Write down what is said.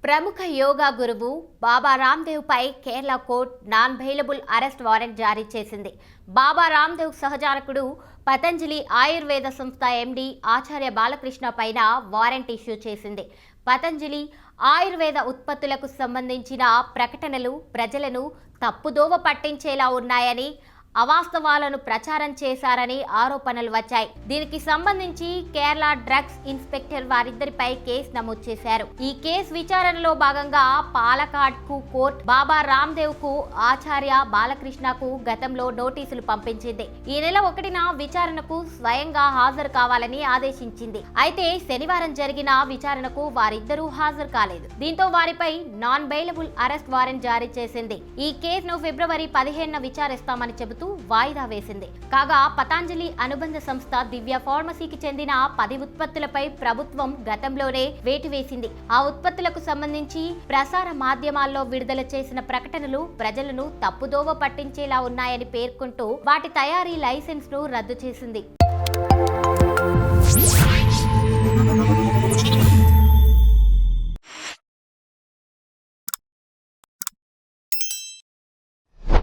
ప్రముఖ యోగా గురువు బాబా రామ్దేవ్ పై Kerala court non bailable arrest warrant జారీ చేసింది. బాబా రామ్దేవ్ సహచరుడు పతంజలి ఆయుర్వేద సంస్థ ఎండి ఆచార్య బాలకృష్ణ పైన వారెంట్ ఇష్యూ చేసింది. పతంజలి ఆయుర్వేద ఉత్పత్తులకు సంబంధించిన ప్రకటనలు ప్రజలను తప్పుదోవ పట్టించేలా ఉన్నాయని, అవాస్తవాలను ప్రచారం చేశారని ఆరోపణలు వచ్చాయి. దీనికి సంబంధించి కేరళ డ్రగ్స్ ఇన్స్పెక్టర్ వారిద్దరిపై కేసు నమోదు చేశారు. ఈ కేసు విచారణలో భాగంగా పాలకాడ్ కు కోర్టు బాబా రామ్దేవ్ కు ఆచార్య బాలకృష్ణకు గతంలో నోటీసులు పంపించింది. ఈ నెల 1న విచారణకు స్వయంగా హాజరు కావాలని ఆదేశించింది. అయితే శనివారం జరిగిన విచారణకు వారిద్దరూ హాజరు కాలేదు. దీంతో వారిపై నాన్ బెయిలబుల్ అరెస్ట్ వారెంట్ జారీ చేసింది. ఈ కేసును ఫిబ్రవరి 15న విచారిస్తామని చెబుతూ వాయిదా వేసింది. కాగా పతంజలి అనుబంధ సంస్థ దివ్య ఫార్మసీకి చెందిన 10 ఉత్పత్తులపై ప్రభుత్వం గతంలోనే వేటు వేసింది. ఆ ఉత్పత్తులకు సంబంధించి ప్రసార మాధ్యమాల్లో విడుదల చేసిన ప్రకటనలు ప్రజలను తప్పుదోవ పట్టించేలా ఉన్నాయని పేర్కొంటూ వాటి తయారీ లైసెన్స్ ను రద్దు చేసింది.